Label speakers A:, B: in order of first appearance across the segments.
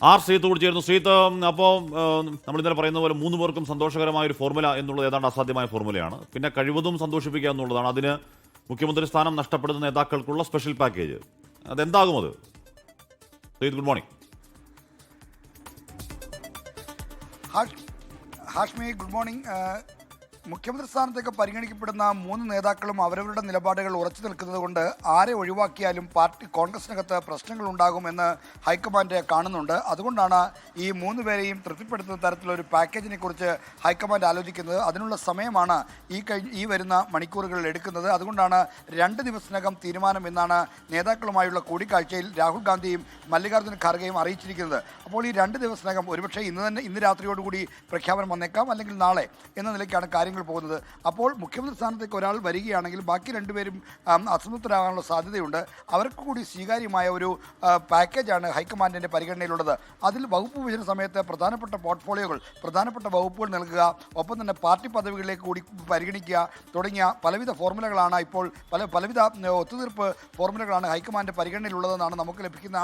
A: R ശ്രീത്തോട് ചേർന്നു. ശ്രീത്ത്, അപ്പോൾ നമ്മൾ ഇന്നലെ പറയുന്ന പോലെ 3 പേർക്കും സന്തോഷകരമായ ഒരു ഫോർമുല എന്നുള്ളത് ഏതാണ്ട് അസാധ്യമായ ഫോർമുലയാണ്. പിന്നെ കഴിവതും സന്തോഷിപ്പിക്കുക എന്നുള്ളതാണ്. അതിന് മുഖ്യമന്ത്രി സ്ഥാനം നഷ്ടപ്പെടുന്ന നേതാക്കൾക്കുള്ള സ്പെഷ്യൽ പാക്കേജ് അതെന്താകും അത്? Sreeth, good morning.
B: Hashmi, good morning. മുഖ്യമന്ത്രി സ്ഥാനത്തേക്ക് പരിഗണിക്കപ്പെടുന്ന 3 നേതാക്കളും അവരവരുടെ നിലപാടുകൾ ഉറച്ചു നിൽക്കുന്നത് കൊണ്ട് ആരെ ഒഴിവാക്കിയാലും പാർട്ടി കോൺഗ്രസിനകത്ത് പ്രശ്നങ്ങൾ ഉണ്ടാകുമെന്ന് ഹൈക്കമാൻഡ് കാണുന്നുണ്ട്. അതുകൊണ്ടാണ് ഈ 3 പേരെയും തൃപ്തിപ്പെടുത്തുന്ന തരത്തിലൊരു പാക്കേജിനെ കുറിച്ച് ഹൈക്കമാൻഡ് ആലോചിക്കുന്നത്. അതിനുള്ള സമയമാണ് ഈ വരുന്ന മണിക്കൂറുകളിൽ എടുക്കുന്നത്. അതുകൊണ്ടാണ് 2 ദിവസത്തിനകം തീരുമാനം എന്നാണ് നേതാക്കളുമായുള്ള കൂടിക്കാഴ്ചയിൽ രാഹുൽ ഗാന്ധിയും മല്ലികാർജ്ജുന ഖാർഗെയും അറിയിച്ചിരിക്കുന്നത്. അപ്പോൾ ഈ 2 ദിവസത്തിനകം, ഒരുപക്ഷെ ഇന്ന് രാത്രിയോടുകൂടി പ്രഖ്യാപനം വന്നേക്കാം, അല്ലെങ്കിൽ നാളെ എന്ന നിലയ്ക്കാണ് കാര്യങ്ങൾ പോകുന്നത്. അപ്പോൾ മുഖ്യമന്ത്രി സ്ഥാനത്തേക്ക് ഒരാൾ വരികയാണെങ്കിൽ ബാക്കി 2 പേരും അസംതൃപ്തരാകാനുള്ള സാധ്യതയുണ്ട്. അവർക്ക് കൂടി സ്വീകാര്യമായ ഒരു പാക്കേജാണ് ഹൈക്കമാൻഡിൻ്റെ പരിഗണനയിലുള്ളത്. അതിൽ വകുപ്പ് വിഭജന സമയത്ത് പ്രധാനപ്പെട്ട പോർട്ട്ഫോളിയോകൾ, പ്രധാനപ്പെട്ട വകുപ്പുകൾ നൽകുക, ഒപ്പം തന്നെ പാർട്ടി പദവികളിലേക്ക് കൂടി പരിഗണിക്കുക തുടങ്ങിയ പലവിധ ഫോർമുലകളാണ് ഇപ്പോൾ പലവിധ ഒത്തുതീർപ്പ് ഫോർമുലകളാണ് ഹൈക്കമാൻഡ് പരിഗണനയിലുള്ളതെന്നാണ് നമുക്ക് ലഭിക്കുന്ന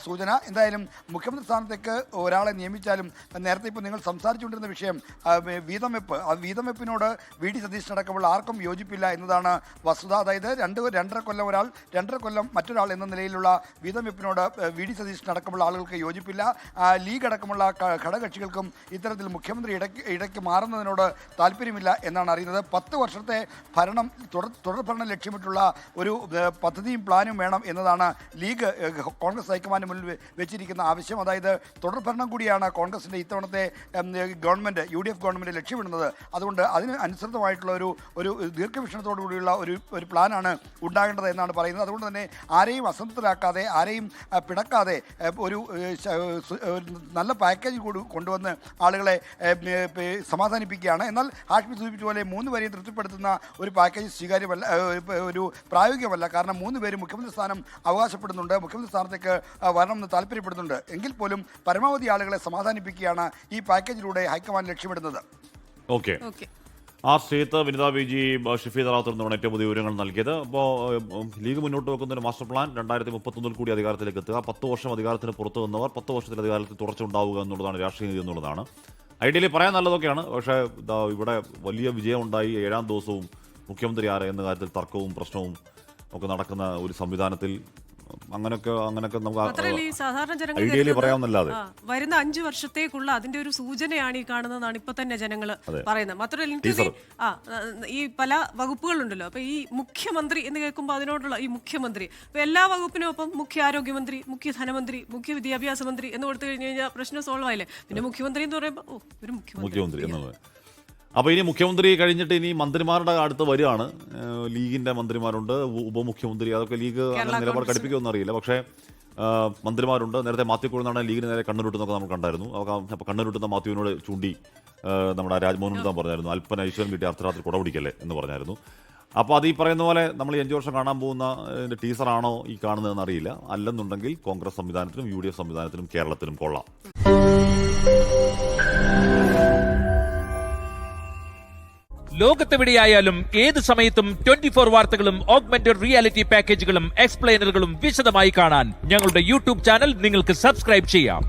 B: സൂചന. എന്തായാലും മുഖ്യമന്ത്രി സ്ഥാനത്തേക്ക് ഒരാളെ നിയമിച്ചാലും, നേരത്തെ ഇപ്പോൾ നിങ്ങൾ സംസാരിച്ചുകൊണ്ടിരുന്ന വിഷയം വീതം വെപ്പിനോട് വി ഡി സതീശനടക്കമുള്ള ആർക്കും യോജിപ്പില്ല എന്നതാണ് വസ്തുത. അതായത് 2.5 കൊല്ലം ഒരാൾ, 2.5 കൊല്ലം മറ്റൊരാൾ എന്ന നിലയിലുള്ള വീതം വെപ്പിനോട് വി ഡി സതീശനടക്കമുള്ള ആളുകൾക്ക് യോജിപ്പില്ല. ലീഗ് അടക്കമുള്ള ഘടകകക്ഷികൾക്കും ഇത്തരത്തിൽ മുഖ്യമന്ത്രി ഇടയ്ക്ക് മാറുന്നതിനോട് താല്പര്യമില്ല എന്നാണ് അറിയുന്നത്. 10 വർഷത്തെ ഭരണം, തുടർ ഭരണം ലക്ഷ്യമിട്ടുള്ള ഒരു പദ്ധതിയും പ്ലാനും വേണം എന്നതാണ് ലീഗ് കോൺഗ്രസ് ഹൈക്കമാൻഡ് മുന്നിൽ വെച്ചിരിക്കുന്ന ആവശ്യം. അതായത് തുടർ ഭരണം കൂടിയാണ് കോൺഗ്രസിൻ്റെ ഇത്തവണത്തെ ഗവൺമെൻറ്, UDF ഗവൺമെൻറ് ലക്ഷ്യമിടുന്നത്. അതുകൊണ്ട് അതിന് അനുസൃതമായിട്ടുള്ള ഒരു ദീർഘവീക്ഷണത്തോടു കൂടിയുള്ള ഒരു പ്ലാനാണ് ഉണ്ടാകേണ്ടത് എന്നാണ് പറയുന്നത്. അതുകൊണ്ട് തന്നെ ആരെയും അസംതൃപ്തരാക്കാതെ, ആരെയും പിണക്കാതെ ഒരു നല്ല പാക്കേജ് കൂടി കൊണ്ടുവന്ന് ആളുകളെ സമാധാനിപ്പിക്കുകയാണ്. എന്നാൽ ഹാഷ്മി സൂചിപ്പിച്ച പോലെ 3 പേരെയും തൃപ്തിപ്പെടുത്തുന്ന ഒരു പാക്കേജ് സ്വീകാര്യമല്ല, ഒരു പ്രായോഗികമല്ല. കാരണം 3 പേരും മുഖ്യമന്ത്രി സ്ഥാനം അവകാശപ്പെടുന്നുണ്ട്, മുഖ്യമന്ത്രി സ്ഥാനത്തേക്ക് വരണമെന്ന് താല്പര്യപ്പെടുന്നുണ്ട്. എങ്കിൽ പോലും പരമാവധി ആളുകളെ സമാധാനിപ്പിക്കുകയാണ് ഈ പാക്കേജിലൂടെ ഹൈക്കമാൻഡ് ലക്ഷ്യമിടുന്നത്.
A: ഓക്കെ. ആർ ശ്രീത്ത്, വിനിത വിജി, ഷിഫി തറാവത്ത് എന്നിവരാണ് ഏറ്റവും പുതിയ വിവരങ്ങൾ നൽകിയത്. അപ്പോൾ ലീഗ് മുന്നോട്ട് വെക്കുന്ന ഒരു മാസ്റ്റർ പ്ലാൻ 2031 കൂടി അധികാരത്തിലേക്ക് എത്തുക, 10 വർഷം അധികാരത്തിന് പുറത്തു നിന്നവർ 10 വർഷത്തിൽ അധികാരത്തിൽ തുടർച്ച ഉണ്ടാവുക എന്നുള്ളതാണ് രാഷ്ട്രീയ നീതി എന്നുള്ളതാണ്. ഐഡിയലി പറയാൻ നല്ലതൊക്കെയാണ്. പക്ഷേ ഇവിടെ വലിയ വിജയമുണ്ടായി 7ാം ദിവസവും മുഖ്യമന്ത്രി ആരെ എന്ന കാര്യത്തിൽ തർക്കവും പ്രശ്നവും ഒക്കെ നടക്കുന്ന ഒരു സംവിധാനത്തിൽ അങ്ങനെയൊക്കെ നമുക്ക് ഐഡിയലി പറയാമെന്നല്ലാതെ
C: വരുന്ന 5 വർഷത്തേക്കുള്ള അതിന്റെ ഒരു സൂചനയാണ് ഈ കാണുന്നതാണ് ഇപ്പൊ തന്നെ ജനങ്ങൾ പറയുന്നത്. മാത്രമല്ല ഈ പല വകുപ്പുകളുണ്ടല്ലോ, അപ്പൊ ഈ മുഖ്യമന്ത്രി എന്ന് കേൾക്കുമ്പോൾ അതിനോടുള്ള ഈ മുഖ്യമന്ത്രി എല്ലാ വകുപ്പിനും ഒപ്പം മുഖ്യ ആരോഗ്യമന്ത്രി, മുഖ്യ ധനമന്ത്രി, മുഖ്യ വിദ്യാഭ്യാസ മന്ത്രി എന്ന് കൊടുത്തു കഴിഞ്ഞു കഴിഞ്ഞാൽ പ്രശ്നം സോൾവ് ആയില്ലേ. പിന്നെ മുഖ്യമന്ത്രി എന്ന് പറയുമ്പോൾ ഒരു മുഖ്യമന്ത്രി എന്നത്.
A: അപ്പോൾ ഇനി മുഖ്യമന്ത്രി കഴിഞ്ഞിട്ട് ഇനി മന്ത്രിമാരുടെ അടുത്ത് വരികയാണ്. ലീഗിൻ്റെ മന്ത്രിമാരുണ്ട്, ഉപമുഖ്യമന്ത്രി, അതൊക്കെ ലീഗ് അങ്ങനെ നിലപാട് കടുപ്പിക്കുമെന്ന് അറിയില്ല. പക്ഷേ മന്ത്രിമാരുണ്ട്. നേരത്തെ മാത്യു കുഴൽനാടൻ ലീഗിന് നേരെ കണ്ണൂരിട്ടെന്നൊക്കെ നമ്മൾ കണ്ടായിരുന്നു. അപ്പോൾ കണ്ണൂരിട്ടുന്ന മാത്യുവിനോട് ചൂണ്ടി നമ്മുടെ രാജ്മോഹൻ ഉണ്ണിത്താൻ പറഞ്ഞായിരുന്നു, അല്പന ഐശ്വര്യം കിട്ടി അർദ്ധരാത്രി കുട പിടിക്കല്ലേ എന്ന് പറഞ്ഞായിരുന്നു. അപ്പോൾ അത് ഈ പറയുന്ന പോലെ നമ്മൾ 5 വർഷം കാണാൻ പോകുന്ന ടീസറാണോ ഈ കാണുന്നതെന്ന് അറിയില്ല. അല്ലെന്നുണ്ടെങ്കിൽ കോൺഗ്രസ് സംവിധാനത്തിനും UDF സംവിധാനത്തിനും കേരളത്തിനും കൊള്ളാം.
D: ലോകത്തെവിടെയായാലും ഏത് സമയത്തും 24 വാർത്തകളും ഓഗ്മെന്റഡ് റിയാലിറ്റി പാക്കേജുകളും എക്സ്പ്ലെയിനറുകളും വിശദമായി കാണാൻ ഞങ്ങളുടെ YouTube ചാനൽ നിങ്ങൾക്ക് സബ്സ്ക്രൈബ് ചെയ്യാം.